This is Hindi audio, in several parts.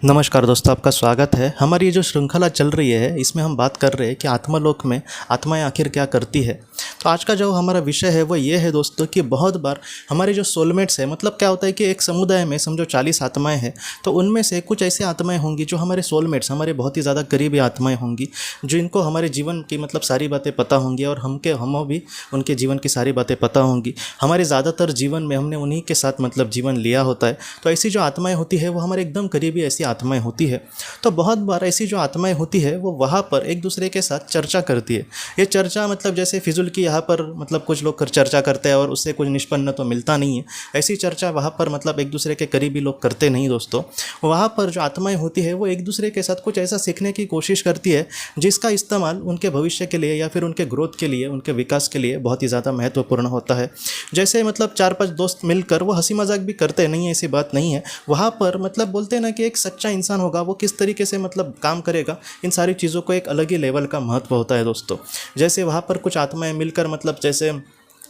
नमस्कार दोस्तों, आपका स्वागत है। हमारी ये जो श्रृंखला चल रही है इसमें हम बात कर रहे हैं कि आत्मलोक में आत्माएं आखिर क्या करती है। तो आज का जो हमारा विषय है वो ये है दोस्तों कि बहुत बार हमारे जो सोलमेट्स है, मतलब क्या होता है कि एक समुदाय में समझो 40 आत्माएं हैं, तो उनमें से कुछ ऐसी आत्माएं होंगी जो हमारे सोलमेट्स, हमारे बहुत ही ज़्यादा करीबी आत्माएं होंगी, जिनको हमारे जीवन की मतलब सारी बातें पता होंगी और हमें भी उनके जीवन की सारी बातें पता होंगी। हमारे ज़्यादातर जीवन में हमने उन्हीं के साथ मतलब जीवन लिया होता है। तो ऐसी जो आत्माएं होती है वो हमारे एकदम करीबी ऐसी आत्माएं होती है। तो बहुत बार ऐसी जो आत्माएं होती है वो वहाँ पर एक दूसरे के साथ चर्चा करती है। ये चर्चा मतलब जैसे फिजूल की यहाँ पर मतलब कुछ लोग चर्चा करते हैं और उससे कुछ निष्पन्न तो मिलता नहीं है। ऐसी चर्चा वहाँ पर मतलब एक दूसरे के करीबी लोग करते नहीं दोस्तों। वहाँ पर जो आत्माएं होती है वो एक दूसरे के साथ कुछ ऐसा सीखने की कोशिश करती है जिसका इस्तेमाल उनके भविष्य के लिए या फिर उनके ग्रोथ के लिए, उनके विकास के लिए बहुत ही ज़्यादा महत्वपूर्ण होता है। जैसे मतलब 4-5 दोस्त मिलकर वो हंसी मजाक भी करते नहीं है, ऐसी बात नहीं है। वहाँ पर मतलब बोलते हैं ना कि एक सच्चा इंसान होगा वो किस तरीके से मतलब काम करेगा, इन सारी चीज़ों को एक अलग ही लेवल का महत्व होता है दोस्तों। जैसे वहाँ पर कुछ आत्माएं मिलकर मतलब जैसे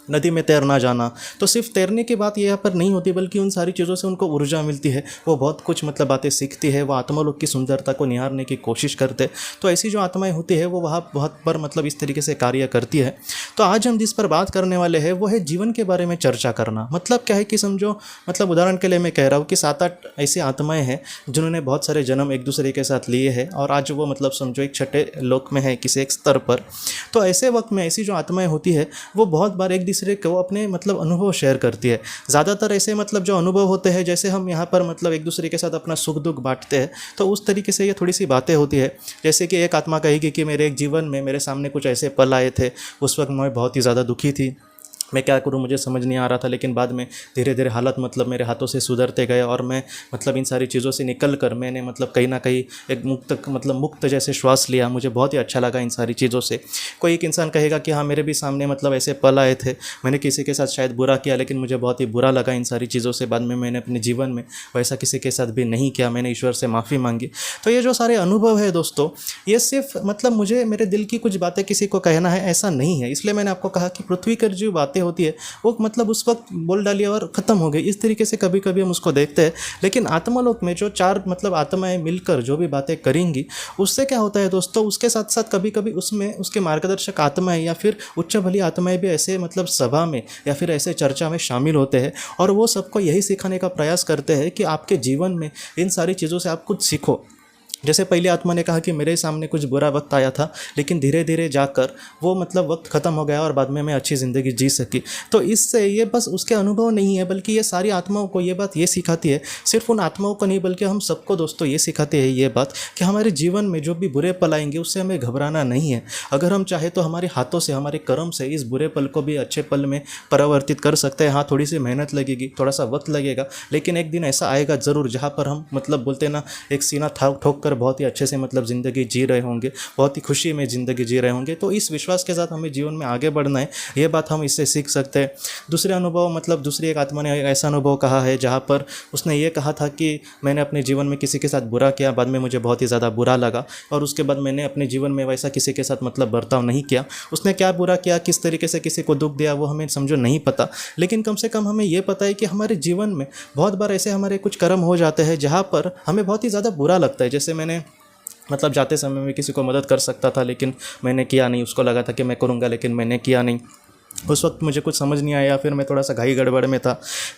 नदी में तैरना जाना, तो सिर्फ तैरने की बात यहाँ पर नहीं होती बल्कि उन सारी चीज़ों से उनको ऊर्जा मिलती है, वो बहुत कुछ मतलब बातें सीखती है, वो आत्मालोक की सुंदरता को निहारने की कोशिश करते। तो ऐसी जो आत्माएं होती है वो वहाँ बहुत पर मतलब इस तरीके से कार्य करती है। तो आज हम जिस पर बात करने वाले हैं वो है जीवन के बारे में चर्चा करना। मतलब क्या है कि समझो, मतलब उदाहरण के लिए मैं कह रहा हूँ कि 7-8 ऐसी आत्माएं हैं जिन्होंने बहुत सारे जन्म एक दूसरे के साथ लिए हैं और आज वो मतलब समझो एक छठे लोक में है किसी एक स्तर पर। तो ऐसे वक्त में ऐसी जो आत्माएं होती है वो बहुत बार एक दूसरे को अपने मतलब अनुभव शेयर करती है। ज़्यादातर ऐसे मतलब जो अनुभव होते हैं, जैसे हम यहाँ पर मतलब एक दूसरे के साथ अपना सुख दुख बांटते हैं, तो उस तरीके से ये थोड़ी सी बातें होती है। जैसे कि एक आत्मा कहेगी कि मेरे एक जीवन में मेरे सामने कुछ ऐसे पल आए थे, उस वक्त मैं बहुत ही ज़्यादा दुखी थी, मैं क्या करूं मुझे समझ नहीं आ रहा था, लेकिन बाद में धीरे धीरे हालत मतलब मेरे हाथों से सुधरते गए और मैं मतलब इन सारी चीज़ों से निकल कर मैंने मतलब कहीं ना कहीं एक मुक्त जैसे श्वास लिया, मुझे बहुत ही अच्छा लगा इन सारी चीज़ों से। कोई एक इंसान कहेगा कि हाँ, मेरे भी सामने मतलब ऐसे पल आए थे, मैंने किसी के साथ शायद बुरा किया लेकिन मुझे बहुत ही बुरा लगा इन सारी चीज़ों से, बाद में मैंने अपने जीवन में वैसा किसी के साथ भी नहीं किया, मैंने ईश्वर से माफ़ी मांगी। तो ये जो सारे अनुभव है दोस्तों, ये सिर्फ मतलब मुझे मेरे दिल की कुछ बातें किसी को कहना है ऐसा नहीं है। इसलिए मैंने आपको कहा कि पृथ्वी पर जो बातें होती है वो मतलब उस वक्त बोल डाली और ख़त्म हो गई, इस तरीके से कभी कभी हम उसको देखते हैं। लेकिन आत्मालोक में जो 4 मतलब आत्माएं मिलकर जो भी बातें करेंगी, उससे क्या होता है दोस्तों, उसके साथ साथ कभी कभी उसमें उसके मार्गदर्शक आत्माएं या फिर उच्च भली आत्माएं भी ऐसे मतलब सभा में या फिर ऐसे चर्चा में शामिल होते हैं और वो सबको यही सिखाने का प्रयास करते हैं कि आपके जीवन में इन सारी चीज़ों से आप कुछ सीखो। जैसे पहली आत्मा ने कहा कि मेरे सामने कुछ बुरा वक्त आया था, लेकिन धीरे धीरे जाकर वो मतलब वक्त ख़त्म हो गया और बाद में मैं अच्छी ज़िंदगी जी सकी। तो इससे ये बस उसके अनुभव नहीं है बल्कि ये सारी आत्माओं को ये बात ये सिखाती है, सिर्फ उन आत्माओं को नहीं बल्कि हम सबको दोस्तों ये सिखाती है ये बात कि हमारे जीवन में जो भी बुरे पल आएंगे उससे हमें घबराना नहीं है। अगर हम चाहे तो हमारे हाथों से, हमारे कर्म से इस बुरे पल को भी अच्छे पल में परिवर्तित कर सकते हैं। हाँ, थोड़ी सी मेहनत लगेगी, थोड़ा सा वक्त लगेगा, लेकिन एक दिन ऐसा आएगा ज़रूर जहाँ पर हम मतलब बोलते ना, एक सीना ठोक कर बहुत ही अच्छे से मतलब ज़िंदगी जी रहे होंगे, बहुत ही खुशी में ज़िंदगी जी रहे होंगे। तो इस विश्वास के साथ हमें जीवन में आगे बढ़ना है, ये बात हम इससे सीख सकते हैं। दूसरे अनुभव मतलब दूसरी एक आत्मा ने ऐसा अनुभव कहा है जहाँ पर उसने ये कहा था कि मैंने अपने जीवन में किसी के साथ बुरा किया, बाद में मुझे बहुत ही ज़्यादा बुरा लगा और उसके बाद मैंने अपने जीवन में वैसा किसी के साथ मतलब बर्ताव नहीं किया। उसने क्या बुरा किया, किस तरीके से किसी को दुख दिया, वो हमें समझो नहीं पता, लेकिन कम से कम हमें ये पता है कि हमारे जीवन में बहुत बार ऐसे हमारे कुछ कर्म हो जाते हैं जहाँ पर हमें बहुत ही ज़्यादा बुरा लगता है। जैसे मैंने मतलब जाते समय में किसी को मदद कर सकता था लेकिन मैंने किया नहीं, उसको लगा था कि मैं करूँगा लेकिन मैंने किया नहीं। उस वक्त मुझे कुछ समझ नहीं आया, फिर मैं थोड़ा सा घाई गड़बड़ में था,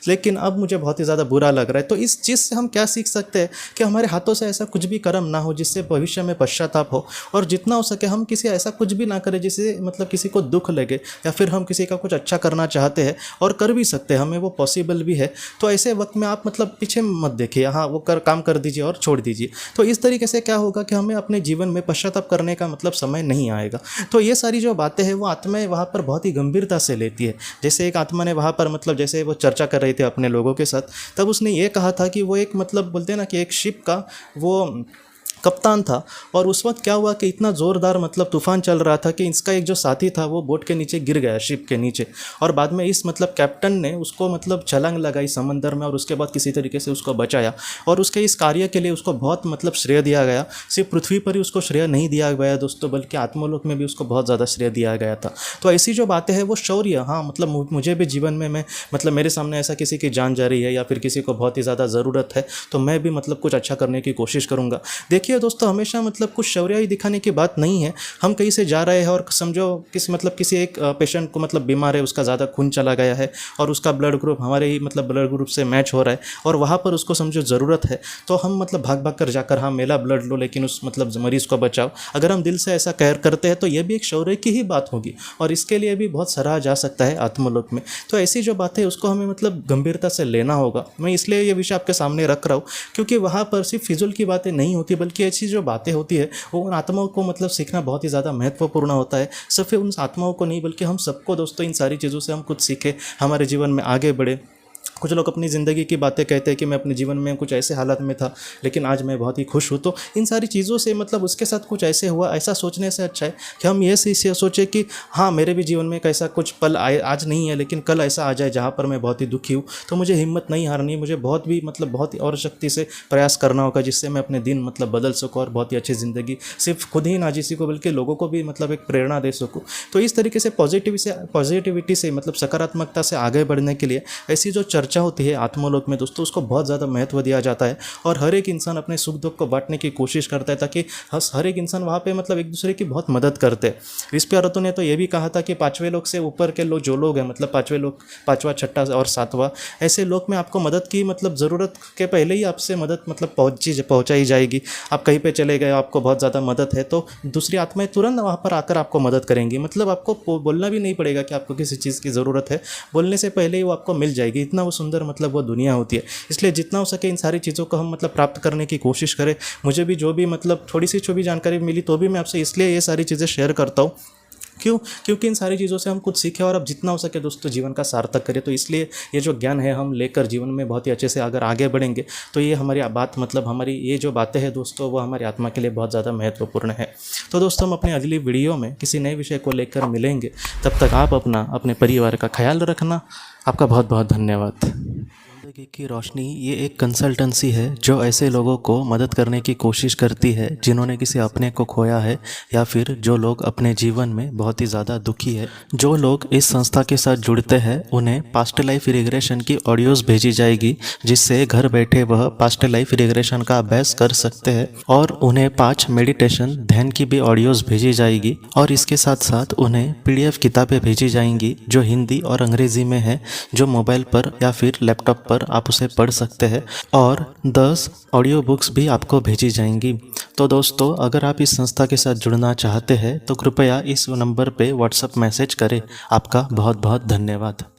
लेकिन अब मुझे बहुत ही ज़्यादा बुरा लग रहा है। तो इस चीज़ से हम क्या सीख सकते हैं कि हमारे हाथों से ऐसा कुछ भी कर्म ना हो जिससे भविष्य में पश्चाताप हो, और जितना हो सके हम किसी ऐसा कुछ भी ना करें जिससे मतलब किसी को दुख लगे, या फिर हम किसी का कुछ अच्छा करना चाहते हैं और कर भी सकते हैं, हमें वो पॉसिबल भी है। तो ऐसे वक्त में आप मतलब पीछे मत देखिए, हाँ वो काम कर दीजिए और छोड़ दीजिए। तो इस तरीके से क्या होगा कि हमें अपने जीवन में पश्चाताप करने का मतलब समय नहीं आएगा। तो ये सारी जो बातें हैं वो आत्माएं वहाँ पर बहुत ही गंभीरता से लेती है। जैसे एक आत्मा ने वहाँ पर मतलब जैसे वो चर्चा कर रहे थे अपने लोगों के साथ, तब उसने ये कहा था कि वो एक मतलब बोलते हैं ना कि एक शिप का वो कप्तान था। और उस वक्त क्या हुआ कि इतना ज़ोरदार मतलब तूफान चल रहा था कि इसका एक जो साथी था वो बोट के नीचे गिर गया, शिप के नीचे। और बाद में इस मतलब कैप्टन ने उसको मतलब छलांग लगाई समंदर में और उसके बाद किसी तरीके से उसको बचाया। और उसके इस कार्य के लिए उसको बहुत मतलब श्रेय दिया गया। सिर्फ पृथ्वी पर ही उसको श्रेय नहीं दिया गया दोस्तों, बल्कि आत्मलोक में भी उसको बहुत ज़्यादा श्रेय दिया गया था। तो ऐसी जो बातें हैं वो शौर्य, हाँ मतलब मुझे भी जीवन में मैं मतलब मेरे सामने ऐसा किसी की जान जा रही है या फिर किसी को बहुत ही ज़्यादा ज़रूरत है, तो मैं भी मतलब कुछ अच्छा करने की कोशिश करूँगा। देखिए दोस्तों, हमेशा मतलब कुछ शौर्य ही दिखाने की बात नहीं है। हम कहीं से जा रहे हैं और समझो किसी एक पेशेंट को मतलब बीमार है, उसका ज़्यादा खून चला गया है और उसका ब्लड ग्रुप हमारे ही मतलब ब्लड ग्रुप से मैच हो रहा है और वहाँ पर उसको समझो ज़रूरत है, तो हम मतलब भाग भाग कर जाकर हाँ मेरा ब्लड लो लेकिन उस मतलब मरीज़ को बचाओ। अगर हम दिल से ऐसा कहर करते हैं तो ये भी एक शौर्य की ही बात होगी और इसके लिए भी बहुत सराहा जा सकता है आत्मलोक में। तो ऐसी जो बातें उसको हमें मतलब गंभीरता से लेना होगा। मैं इसलिए ये विषय आपके सामने रख रहा हूँ क्योंकि वहाँ पर सिर्फ फिजूल की बातें नहीं होती, बल्कि ऐसी जो बातें होती है वो उन आत्माओं को मतलब सीखना बहुत ही ज़्यादा महत्वपूर्ण होता है। सिर्फ उन आत्माओं को नहीं बल्कि हम सबको दोस्तों, इन सारी चीज़ों से हम कुछ सीखें, हमारे जीवन में आगे बढ़े। कुछ लोग अपनी ज़िंदगी की बातें कहते हैं कि मैं अपने जीवन में कुछ ऐसे हालात में था लेकिन आज मैं बहुत ही खुश हूँ। तो इन सारी चीज़ों से मतलब उसके साथ कुछ ऐसे हुआ, ऐसा सोचने से अच्छा है कि हम ये सोचें कि हाँ मेरे भी जीवन में एक ऐसा कुछ पल आए, आज नहीं है लेकिन कल ऐसा आ जाए जहाँ पर मैं बहुत ही दुखी हूँ। तो मुझे हिम्मत नहीं हारनी, मुझे बहुत ही और शक्ति से प्रयास करना होगा जिससे मैं अपने दिन मतलब बदल सकूँ और बहुत ही अच्छी ज़िंदगी सिर्फ खुद ही ना जी सकूँ बल्कि लोगों को भी मतलब एक प्रेरणा दे सकूँ। तो इस तरीके से पॉजिटिविटी से मतलब सकारात्मकता से आगे बढ़ने के लिए ऐसी जो चर्चा होती है आत्मलोक में दोस्तों, उसको बहुत ज़्यादा महत्व दिया जाता है और हर एक इंसान अपने सुख दुख को बांटने की कोशिश करता है ताकि हर एक इंसान वहाँ पे मतलब एक दूसरे की बहुत मदद करते हैं। ऋषि औरतों ने तो ये भी कहा था कि पाँचवें लोक से ऊपर के लोग जो लोग हैं मतलब पाँचवें लोक, पाँचवा छठा और सातवां, ऐसे लोक में आपको मदद की मतलब ज़रूरत के पहले ही आपसे मदद मतलब पहुँचाई जाएगी। आप कहीं पर चले गए, आपको बहुत ज़्यादा मदद है तो दूसरी आत्माएं तुरंत वहाँ पर आकर आपको मदद करेंगी। मतलब आपको बोलना भी नहीं पड़ेगा कि आपको किसी चीज़ की ज़रूरत है, बोलने से पहले ही वो आपको मिल जाएगी। इतना वो सुंदर मतलब वो दुनिया होती है। इसलिए जितना हो सके इन सारी चीज़ों को हम मतलब प्राप्त करने की कोशिश करें। मुझे भी जो भी मतलब थोड़ी सी जो भी जानकारी मिली तो भी मैं आपसे इसलिए ये सारी चीज़ें शेयर करता हूँ क्योंकि इन सारी चीज़ों से हम कुछ सीखें और अब जितना हो सके दोस्तों जीवन का सार्थक करें। तो इसलिए ये जो ज्ञान है हम लेकर जीवन में बहुत ही अच्छे से अगर आगे बढ़ेंगे तो ये हमारी बात मतलब हमारी ये जो बातें हैं दोस्तों वो हमारी आत्मा के लिए बहुत ज़्यादा महत्वपूर्ण है। तो दोस्तों हम अपने अगली वीडियो में किसी नए विषय को लेकर मिलेंगे। तब तक आप अपने परिवार का ख्याल रखना। आपका बहुत बहुत धन्यवाद। ज़िंदगी की रोशनी ये एक कंसल्टेंसी है जो ऐसे लोगों को मदद करने की कोशिश करती है जिन्होंने किसी अपने को खोया है या फिर जो लोग अपने जीवन में बहुत ही ज़्यादा दुखी है। जो लोग इस संस्था के साथ जुड़ते हैं उन्हें पास्ट लाइफ रिग्रेशन की ऑडियोज़ भेजी जाएगी जिससे घर बैठे वह पास्ट लाइफ रिग्रेशन का अभ्यास कर सकते हैं और उन्हें 5 मेडिटेशन ध्यान की भी ऑडियोज़ भेजी जाएगी और इसके साथ साथ उन्हें PDF किताबें भेजी जाएंगी जो हिंदी और अंग्रेज़ी में है, जो मोबाइल पर या फिर लैपटॉप पर आप उसे पढ़ सकते हैं और 10 ऑडियो बुक्स भी आपको भेजी जाएंगी। तो दोस्तों अगर आप इस संस्था के साथ जुड़ना चाहते हैं तो कृपया इस नंबर पे व्हाट्सएप मैसेज करें। आपका बहुत बहुत धन्यवाद।